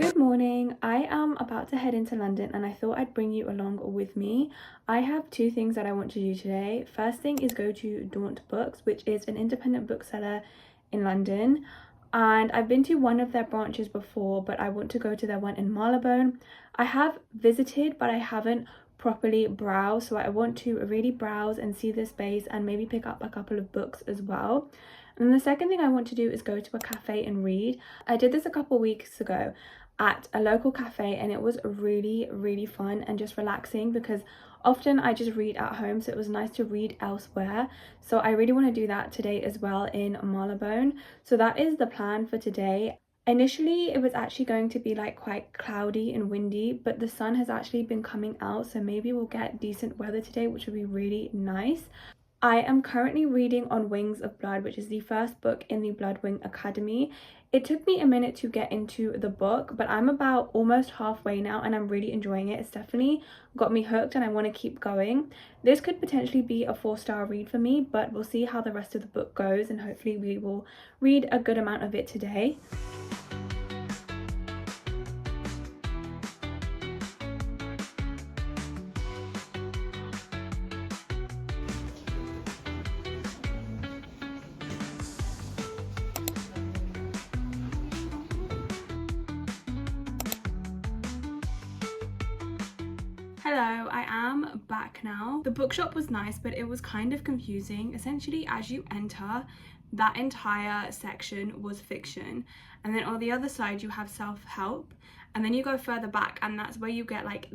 Good morning. I am about to head into London and I thought I'd bring you along with me. I have two things that I want to do today. First thing is go to Daunt Books, which is an independent bookseller in London. And I've been to one of their branches before, but I want to go to their one in Marylebone. I have visited, but I haven't properly browsed, so I want to really browse and see the space and maybe pick up a couple of books as well. And the second thing I want to do is go to a cafe and read. I did this a couple weeks ago at a local cafe and it was really fun and just relaxing because often I just read at home, so it was nice to read elsewhere. So I really want to do that today as well in Marylebone. So that is the plan for today. Initially it was actually going to be like quite cloudy and windy, but the sun has actually been coming out, so maybe we'll get decent weather today, which would be really nice. I am currently reading On Wings of Blood, which is the first book in the Bloodwing Academy. It took me a minute to get into the book, but I'm about almost halfway now and I'm really enjoying it. It's definitely got me hooked and I want to keep going. This could potentially be a 4-star read for me, but we'll see how the rest of the book goes and hopefully we will read a good amount of it today. Hello, I am back now. The bookshop was nice, but it was kind of confusing. Essentially, as you enter, that entire section was fiction, and then on the other side you have self-help, and then you go further back and that's where you get like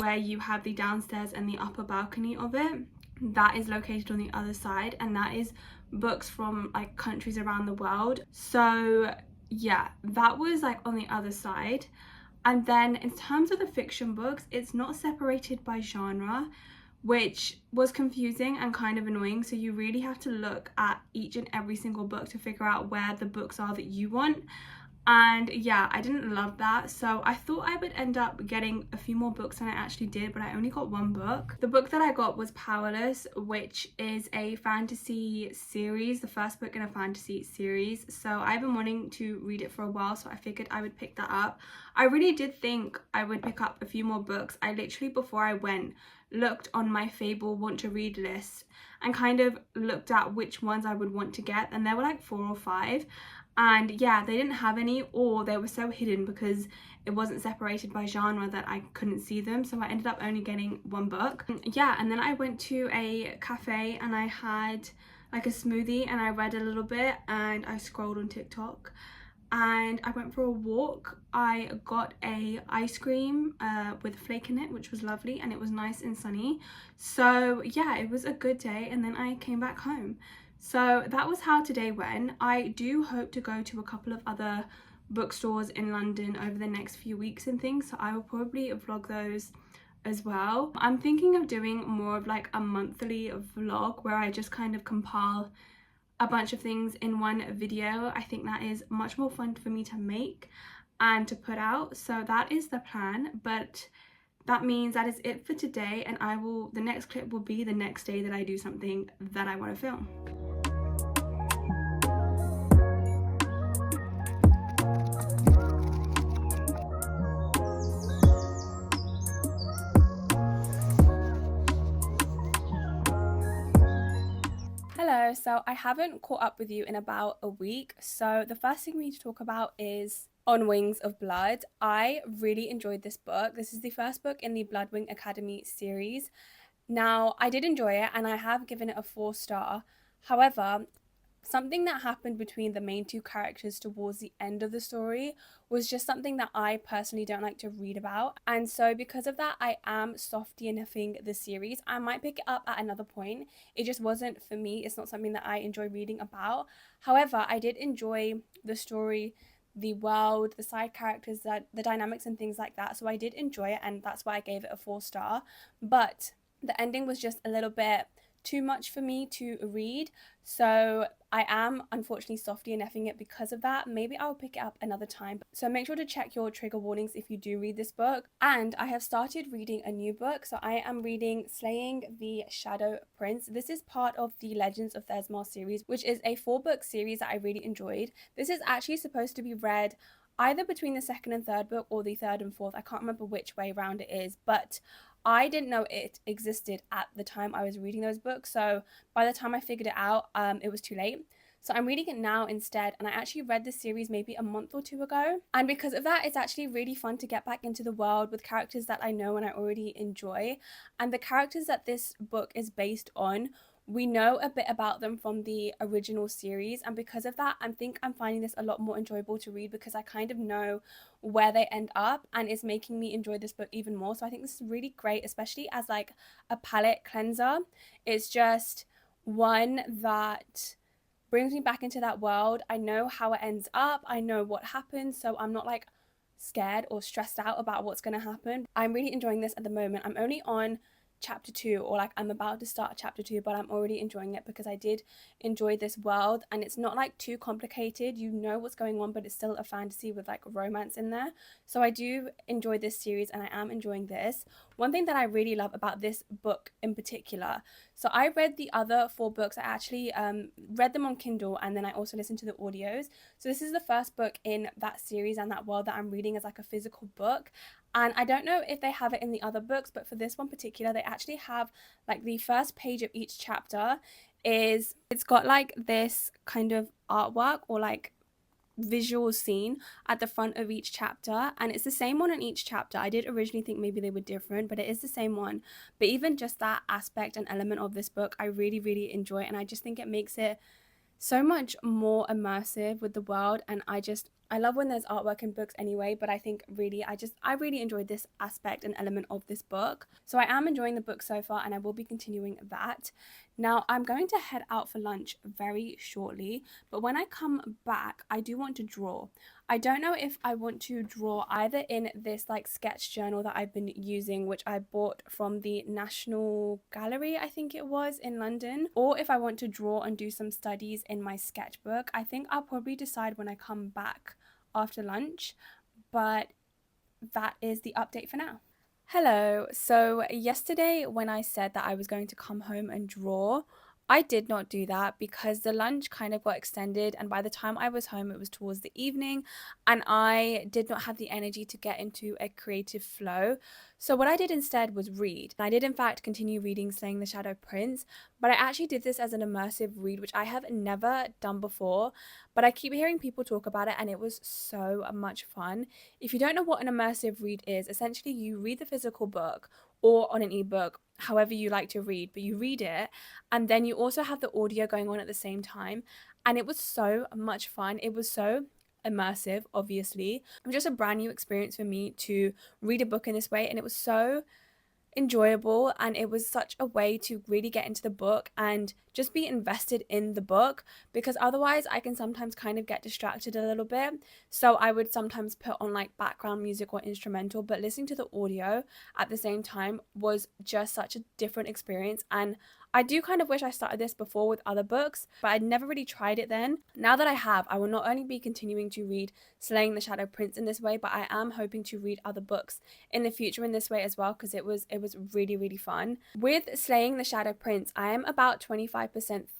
where you have the downstairs and the upper balcony of it. That is located on the other side, and that is books from like countries around the world. So yeah, that was like on the other side. And then in terms of the fiction books, it's not separated by genre, which was confusing and kind of annoying. So you really have to look at each and every single book to figure out where the books are that you want. And yeah, I didn't love that, so I thought I would end up getting a few more books than I actually did, but I only got one book. The book that I got was Powerless, which is a fantasy series, the first book in a fantasy series. So I've been wanting to read it for a while, so I figured I would pick that up. I really did think I would pick up a few more books. I literally, before I went, looked on my Fable want to read list and kind of looked at which ones I would want to get, and there were like 4 or 5. And yeah, they didn't have any, or they were so hidden because it wasn't separated by genre that I couldn't see them, so I ended up only getting one book. Yeah, and then I went to a cafe and I had like a smoothie and I read a little bit and I scrolled on TikTok and I went for a walk. I got a ice cream with flake in it, which was lovely, and it was nice and sunny. So yeah, it was a good day, and then I came back home. So that was how today went. I do hope to go to a couple of other bookstores in London over the next few weeks and things, so I will probably vlog those as well. I'm thinking of doing more of like a monthly vlog where I just kind of compile a bunch of things in one video. I think that is much more fun for me to make and to put out, so that is the plan. But that means that is it for today, and the next clip will be the next day that I do something that I want to film. Hello, so I haven't caught up with you in about a week, so the first thing we need to talk about is On Wings of Blood. I really enjoyed this book. This is the first book in the Bloodwing Academy series. Now, I did enjoy it and I have given it a 4-star. However, something that happened between the main two characters towards the end of the story was just something that I personally don't like to read about, and so because of that I am soft DNFing the series. I might pick it up at another point. It just wasn't for me. It's not something that I enjoy reading about. However, I did enjoy the story, the world, the side characters, that the dynamics and things like that, so I did enjoy it, and that's why I gave it a 4-star. But the ending was just a little bit too much for me to read, so I am unfortunately soft DNFing it because of that. Maybe I'll pick it up another time, so make sure to check your trigger warnings if you do read this book. And I have started reading a new book, so I am reading Slaying the Shadow Prince. This is part of the Legends of Thesmar series, which is a 4-book series that I really enjoyed. This is actually supposed to be read either between the second and third book or the third and fourth. I can't remember which way around it is, but I didn't know it existed at the time I was reading those books. So by the time I figured it out, it was too late. So I'm reading it now instead, and I actually read this series maybe a month or two ago. And because of that, it's actually really fun to get back into the world with characters that I know and I already enjoy. And the characters that this book is based on, we know a bit about them from the original series, and because of that, I think I'm finding this a lot more enjoyable to read because I kind of know where they end up, and it's making me enjoy this book even more. So I think this is really great, especially as like a palette cleanser. It's just one that brings me back into that world. I know how it ends up, I know what happens, so I'm not like scared or stressed out about what's going to happen. I'm really enjoying this at the moment. I'm only on chapter 2, or like I'm about to start chapter 2, but I'm already enjoying it because I did enjoy this world, and it's not like too complicated. You know what's going on, but it's still a fantasy with like romance in there. So I do enjoy this series, and I am enjoying this. One thing that I really love about this book in particular, so I read the other 4 books. I actually read them on Kindle, and then I also listened to the audios. So this is the first book in that series and that world that I'm reading as like a physical book. And I don't know if they have it in the other books, but for this one particular, they actually have like the first page of each chapter is, it's got like this kind of artwork or like visual scene at the front of each chapter, and it's the same one in each chapter. I did originally think maybe they were different, but it is the same one. But even just that aspect and element of this book, I really enjoy, and I just think it makes it so much more immersive with the world. And I love when there's artwork in books anyway, but I think really I really enjoyed this aspect and element of this book. So I am enjoying the book so far, and I will be continuing that. Now I'm going to head out for lunch very shortly, but when I come back, I do want to draw. I don't know if I want to draw either in this like sketch journal that I've been using, which I bought from the National Gallery, I think it was, in London, or if I want to draw and do some studies in my sketchbook. I think I'll probably decide when I come back after lunch, but that is the update for now. Hello. So yesterday when I said that I was going to come home and draw, I did not do that because the lunch kind of got extended, and by the time I was home it was towards the evening, and I did not have the energy to get into a creative flow. So what I did instead was read. I did in fact continue reading Slaying the Shadow Prince, but I actually did this as an immersive read, which I have never done before, but I keep hearing people talk about it and it was so much fun. If you don't know what an immersive read is, essentially you read the physical book or on an ebook, however you like to read, but you read it and then you also have the audio going on at the same time. And it was so much fun. It was so immersive, obviously. It was just a brand new experience for me to read a book in this way, and it was so enjoyable, and it was such a way to really get into the book and just be invested in the book, because otherwise I can sometimes kind of get distracted a little bit. So I would sometimes put on like background music or instrumental, but listening to the audio at the same time was just such a different experience. And I do kind of wish I started this before with other books, but I'd never really tried it then. Now that I have, I will not only be continuing to read Slaying the Shadow Prince in this way, but I am hoping to read other books in the future in this way as well, because it was really fun. With Slaying the Shadow Prince, I am about 25%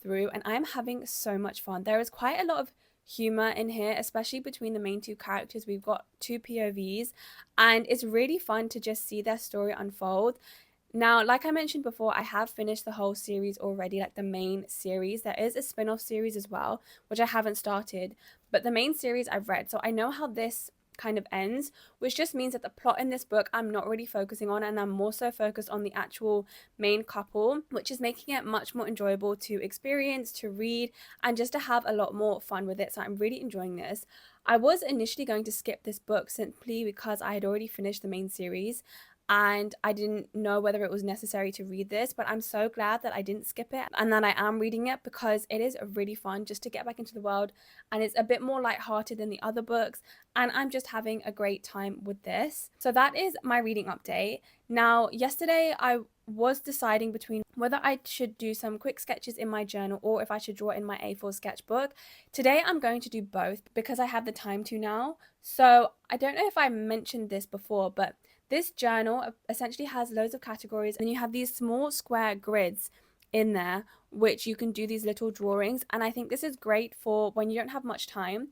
through, and I am having so much fun. There is quite a lot of humor in here, especially between the main 2 characters. We've got 2 POVs, and it's really fun to just see their story unfold. Now, like I mentioned before, I have finished the whole series already, like the main series. There is a spin-off series as well, which I haven't started, but the main series I've read, so I know how this kind of ends, which just means that the plot in this book I'm not really focusing on, and I'm more so focused on the actual main couple, which is making it much more enjoyable to experience, to read, and just to have a lot more fun with it. So I'm really enjoying this. I was initially going to skip this book simply because I had already finished the main series and I didn't know whether it was necessary to read this, but I'm so glad that I didn't skip it and that I am reading it, because it is really fun just to get back into the world, and it's a bit more lighthearted than the other books, and I'm just having a great time with this. So that is my reading update. Now, yesterday I was deciding between whether I should do some quick sketches in my journal or if I should draw in my A4 sketchbook. Today I'm going to do both because I have the time to now. So I don't know if I mentioned this before, but this journal essentially has loads of categories, and you have these small square grids in there which you can do these little drawings, and I think this is great for when you don't have much time.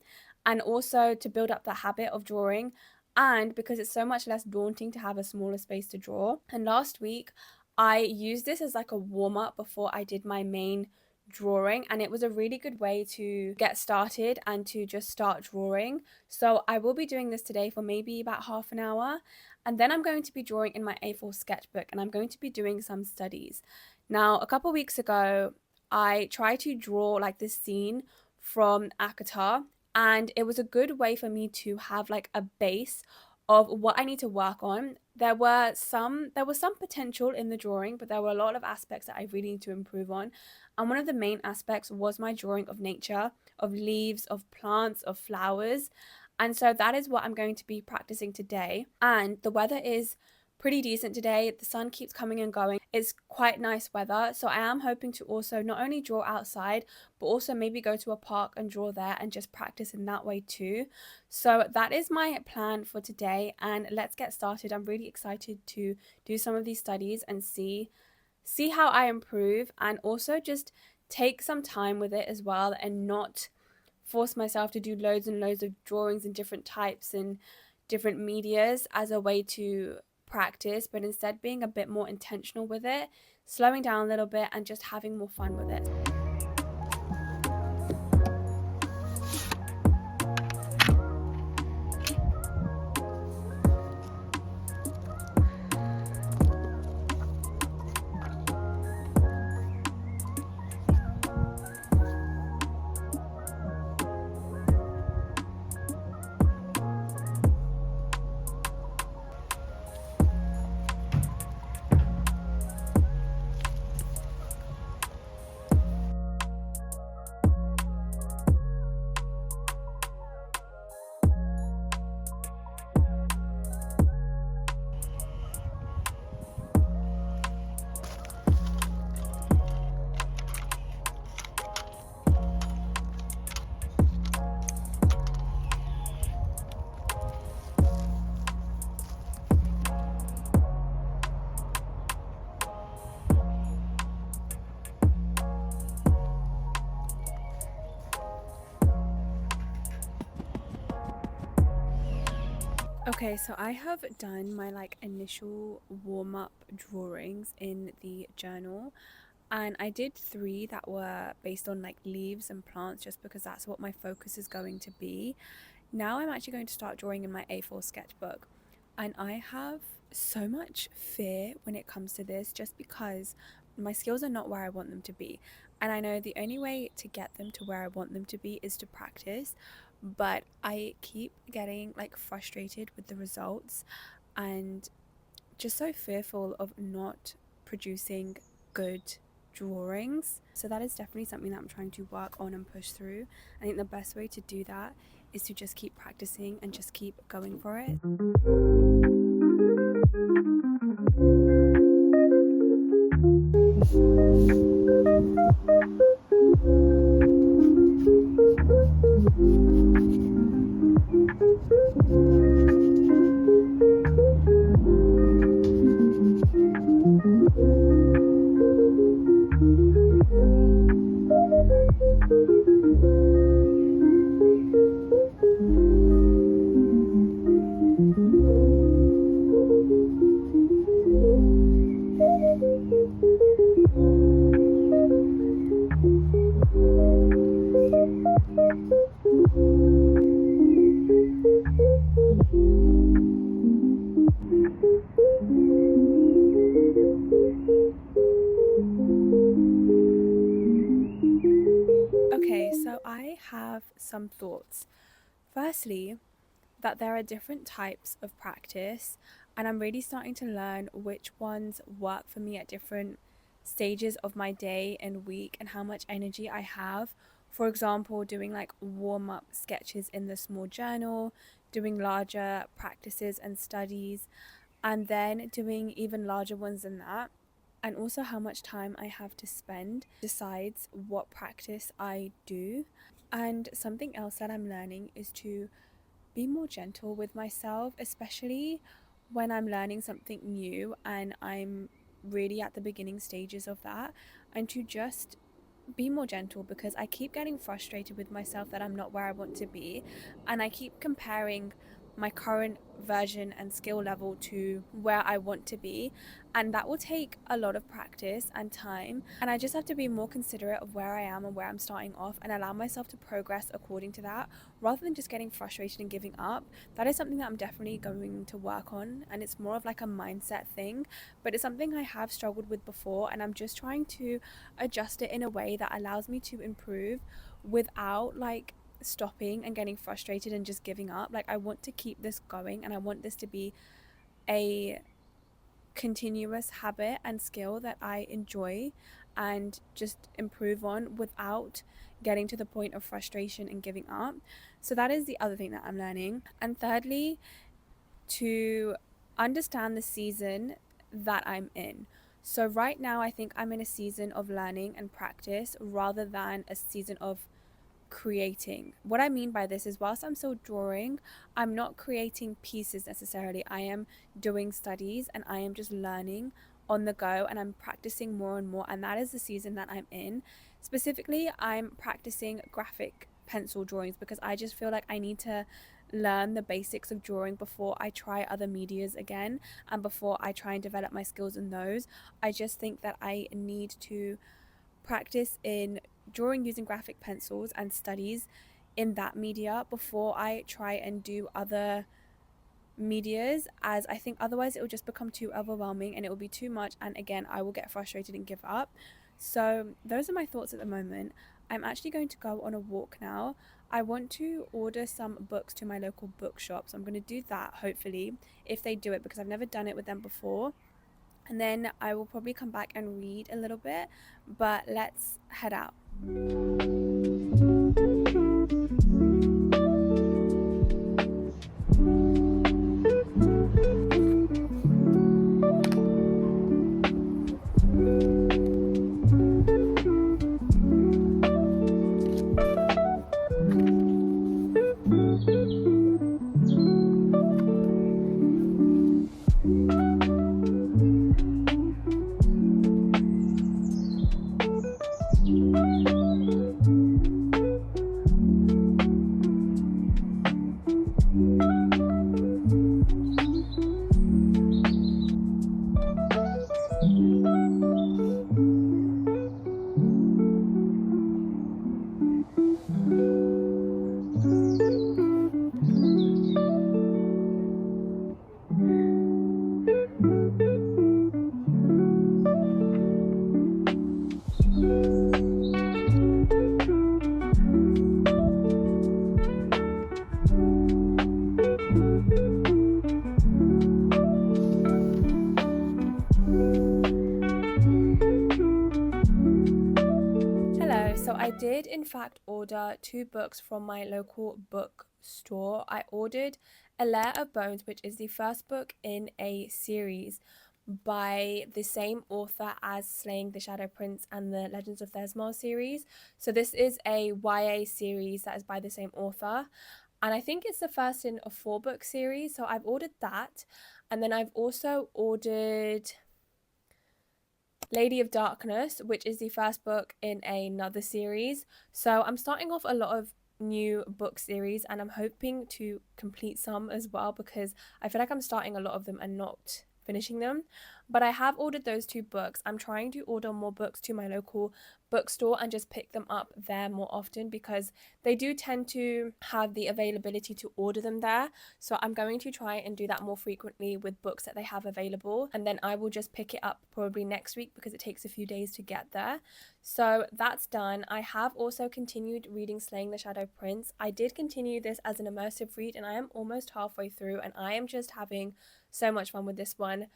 and also to build up the habit of drawing, and because it's so much less daunting to have a smaller space to draw. And last week I used this as like a warm up before I did my main drawing, and it was a really good way to get started and to just start drawing. So I will be doing this today for maybe about half an hour, and then I'm going to be drawing in my A4 sketchbook, and I'm going to be doing some studies. Now, a couple weeks ago I tried to draw like this scene from Akata, and it was a good way for me to have like a base of what I need to work on. There was some potential in the drawing, but there were a lot of aspects that I really need to improve on. And one of the main aspects was my drawing of nature, of leaves, of plants, of flowers. And so that is what I'm going to be practicing today. And the weather is pretty decent today. The sun keeps coming and going. It's quite nice weather. So I am hoping to also not only draw outside, but also maybe go to a park and draw there and just practice in that way too. So that is my plan for today, and let's get started. I'm really excited to do some of these studies and see how I improve, and also just take some time with it as well, and not force myself to do loads and loads of drawings in different types and different medias as a way to practice, but instead being a bit more intentional with it, slowing down a little bit and just having more fun with it. Okay, so I have done my like initial warm up drawings in the journal, and I did three that were based on like leaves and plants just because that's what my focus is going to be. Now I'm actually going to start drawing in my A4 sketchbook, and I have so much fear when it comes to this just because my skills are not where I want them to be. And I know the only way to get them to where I want them to be is to practice, but I keep getting like frustrated with the results and just so fearful of not producing good drawings. So that is definitely something that I'm trying to work on and push through. I think the best way to do that is to just keep practicing and just keep going for it. Okay, so I have some thoughts. Firstly, that there are different types of practice, and I'm really starting to learn which ones work for me at different stages of my day and week and how much energy I have. For example, doing like warm up sketches in the small journal, doing larger practices and studies, and then doing even larger ones than that. And also, how much time I have to spend decides what practice I do. And something else that I'm learning is to be more gentle with myself, especially when I'm learning something new and I'm really at the beginning stages of that, and to just be more gentle, because I keep getting frustrated with myself that I'm not where I want to be, and I keep comparing my current version and skill level to where I want to be, and that will take a lot of practice and time, and I just have to be more considerate of where I am and where I'm starting off and allow myself to progress according to that, rather than just getting frustrated and giving up. That is something that I'm definitely going to work on, and it's more of like a mindset thing, but it's something I have struggled with before, and I'm just trying to adjust it in a way that allows me to improve without like stopping and getting frustrated and just giving up. Like, I want to keep this going, and I want this to be a continuous habit and skill that I enjoy and just improve on without getting to the point of frustration and giving up. So that is the other thing that I'm learning. And thirdly, to understand the season that I'm in. So right now I think I'm in a season of learning and practice rather than a season of creating. What I mean by this is, whilst I'm still drawing, I'm not creating pieces necessarily. I am doing studies and I am just learning on the go, and I'm practicing more and more, and that is the season that I'm in. Specifically, I'm practicing graphic pencil drawings because I just feel like I need to learn the basics of drawing before I try other medias again, and before I try and develop my skills in those. I just think that I need to practice in drawing using graphic pencils and studies in that media before I try and do other medias, as I think otherwise it will just become too overwhelming and it will be too much, and again I will get frustrated and give up. So those are my thoughts at the moment. I'm actually going to go on a walk now. I want to order some books to my local bookshop, so I'm going to do that hopefully, if they do it, because I've never done it with them before. And then I will probably come back and read a little bit, but let's head out. Hello, so I did in fact order 2 books from my local bookstore. I ordered A Layer of Bones, which is the first book in a series by the same author as Slaying the Shadow Prince and the Legends of Thesmar series. So this is a YA series that is by the same author, and I think it's the first in a 4-book series. So I've ordered that, and then I've also ordered Lady of Darkness, which is the first book in another series. So I'm starting off a lot of new book series, and I'm hoping to complete some as well, because I feel like I'm starting a lot of them and not finishing them. But I have ordered those 2 books. I'm trying to order more books to my local bookstore and just pick them up there more often, because they do tend to have the availability to order them there. So I'm going to try and do that more frequently with books that they have available, and then I will just pick it up probably next week because it takes a few days to get there. So that's done. I have also continued reading Slaying the Shadow Prince. I did continue this as an immersive read, and I am almost halfway through, and I am just having so much fun with this one.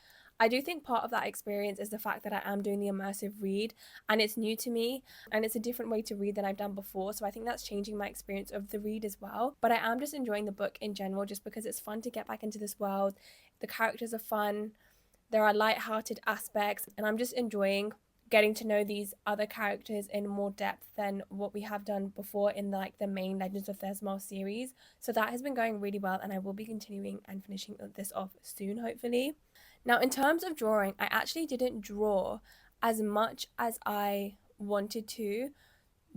I do think part of that experience is the fact that I am doing the immersive read, and it's new to me, and it's a different way to read than I've done before. So I think that's changing my experience of the read as well. But I am just enjoying the book in general, just because it's fun to get back into this world. The characters are fun, there are light-hearted aspects, and I'm just enjoying getting to know these other characters in more depth than what we have done before in like the main Legends of Thesmar series. So that has been going really well, and I will be continuing and finishing this off soon, hopefully. Now, in terms of drawing, I actually didn't draw as much as I wanted to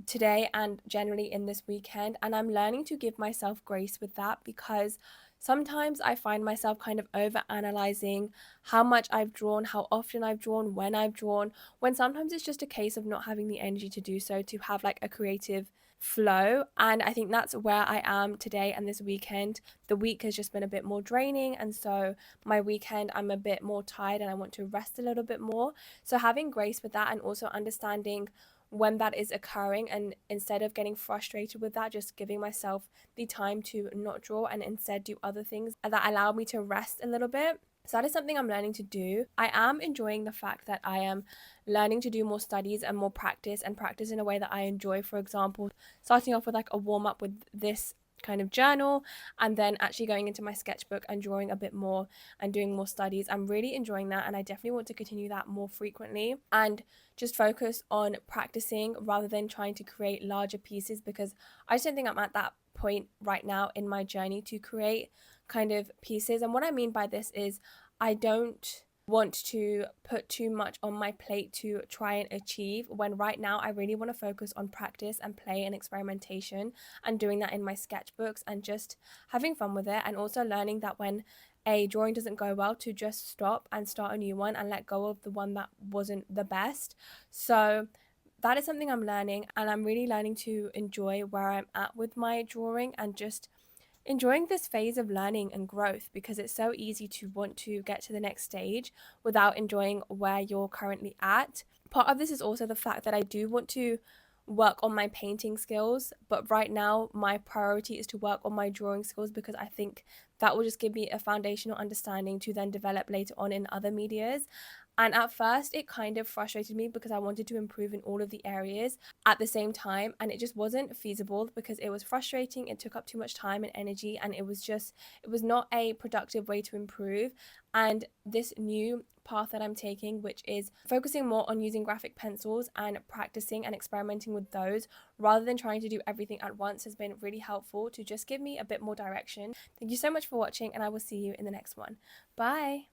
today and generally in this weekend, and I'm learning to give myself grace with that, because sometimes I find myself kind of over analyzing how much I've drawn, how often I've drawn, when sometimes it's just a case of not having the energy to do so, to have like a creative flow. And I think that's where I am today and this weekend. The week has just been a bit more draining, and so my weekend I'm a bit more tired and I want to rest a little bit more. So having grace with that, and also understanding when that is occurring, and instead of getting frustrated with that, just giving myself the time to not draw and instead do other things that allow me to rest a little bit. So that is something I'm learning to do. I am enjoying the fact that I am learning to do more studies and more practice, and practice in a way that I enjoy. For example, starting off with like a warm up with this kind of journal, and then actually going into my sketchbook and drawing a bit more and doing more studies. I'm really enjoying that, and I definitely want to continue that more frequently and just focus on practicing rather than trying to create larger pieces, because I just don't think I'm at that point right now in my journey to create kind of pieces. And what I mean by this is I don't want to put too much on my plate to try and achieve, when right now I really want to focus on practice and play and experimentation, and doing that in my sketchbooks and just having fun with it, and also learning that when a drawing doesn't go well, to just stop and start a new one and let go of the one that wasn't the best. So that is something I'm learning, and I'm really learning to enjoy where I'm at with my drawing and just enjoying this phase of learning and growth, because it's so easy to want to get to the next stage without enjoying where you're currently at. Part of this is also the fact that I do want to work on my painting skills, but right now my priority is to work on my drawing skills, because I think that will just give me a foundational understanding to then develop later on in other medias. And at first, it kind of frustrated me because I wanted to improve in all of the areas at the same time, and it just wasn't feasible because it was frustrating. It took up too much time and energy, and it was not a productive way to improve. And this new path that I'm taking, which is focusing more on using graphic pencils and practicing and experimenting with those rather than trying to do everything at once, has been really helpful to just give me a bit more direction. Thank you so much for watching, and I will see you in the next one. Bye.